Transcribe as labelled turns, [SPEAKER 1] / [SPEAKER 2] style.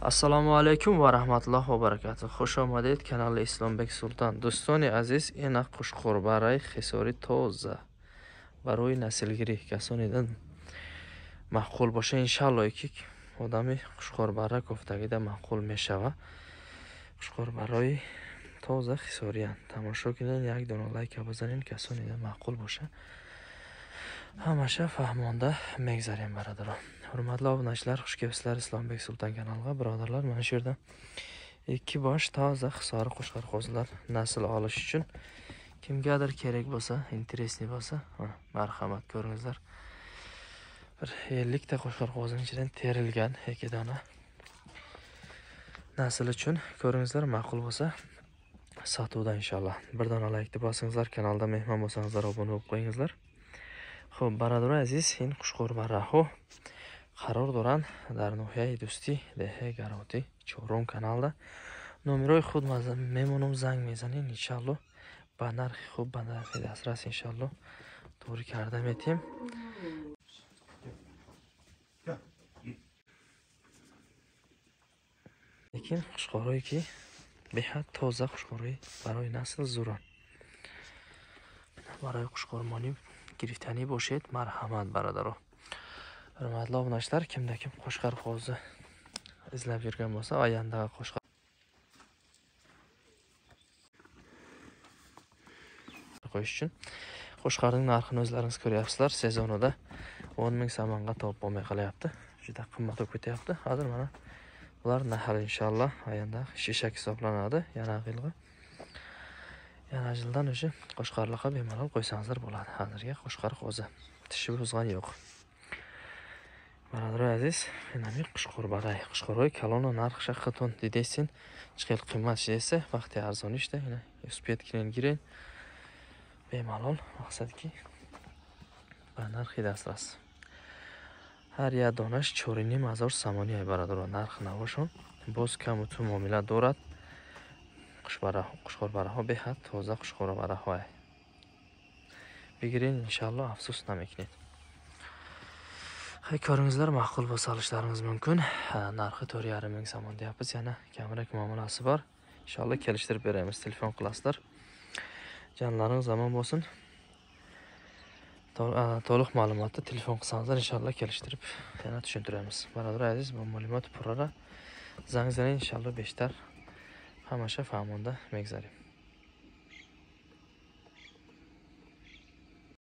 [SPEAKER 1] Assalomu alaykum va rahmatullohi va barakatuh. Xush omaded kanali Islombek Sultan. Do'stoni aziz, ina qushqo'r barای xisori toza برای نسلگیری کسانیدن معقول باشه انشالله که آدمی قشقار برای گفتگیده معقول میشوه. قشقار برای تازه خساریان تماشا کنین، یک دونه لایک بزنین کسانیده معقول باشه. همشه فهمانده میگذاریم برادران. Hurmatli obunachilar, xush kelibsizlar Islombek Sultan kanaliga. Birodarlar, mana shu yerda ikki bosh toza xisori qo'shqar qo'zilar nasl olish uchun kimgadir kerak bo'lsa, interesli bo'lsa, marhamat ko'ringizlar. Bir 50 ta qo'shqar qo'zining ichidan terilgan ikki dona nasl uchun ko'ringizlar, ma'qul bo'lsa sotuvda inshaalloh. Bir dona laykni bosingizlar, kanalda mehmon bo'lsangizlar obuna bo'lib qo'yingizlar. Xo'p, barador aziz, in qushqo'r baraho قرار دارن در ناحیه دوستی دهه گراتی چهارم کانال نمره خود میمونم زنگ میزنین انشالله با نرخ خوب با نرخ دسترس انشالله طوری کرده میتیم. لیکن قشقارایی که به حد تازه قشقاری برای نسل زوران برای قشقارمانی گرفتنی باشید مرحمت برادرها. Hurmatli obunachilar, kimda kim qo'shqar qo'zi izlab yurgan bo'lsa, oyandaga qo'shqar qo'yish uchun qo'shqarning narxini o'zlaringiz ko'ryapsizlar. Sezonida 10 ming so'mga topib olmay qolyapti. Juda qimmat bo'lib ketyapti. Hozir mana ular nahal inshaalloh oyanda shishak hisoblanadi. Yana yilga yana yildan o'sha qo'shqarliqqa bemalol qo'ysangizlar bo'ladi. Hozirga qo'shqar qo'zi tishi buzgan yo'q. Barador aziz, inami qushqo'r baray. Qushqo'roy kalona narxi xaton dedesin. Chiqil qimmat desa, vaqti arzon ishda, yana uspet kiren giren. Bemalol maqsadki ba narxi dastras. Har ya donash 4,5 samoniy barador narx navoshon. Boz kam tu muomala دارد. qushqo'r baraho behad toza qushqo'r baraho. Bigirin inshaalloh afsus namikinid. Ko'ringizlar, ma'qul bo'lsa olishlaringiz mumkin. Narxi 4,5 ming so'm deyapmiz. Yana kamroq muomalasi bor. Inshaalloh kelishtirib beramiz. Telefon qilasizlar. Jonlaringiz omon bo'lsin. To'liq ma'lumotni telefon qilsangizlar inshaalloh kelishtirib yana tushuntiramiz. Barador aziz, bu ma'lumot purara zang zaning inshaalloh beshtar. Hamasha fahmonda megzarim.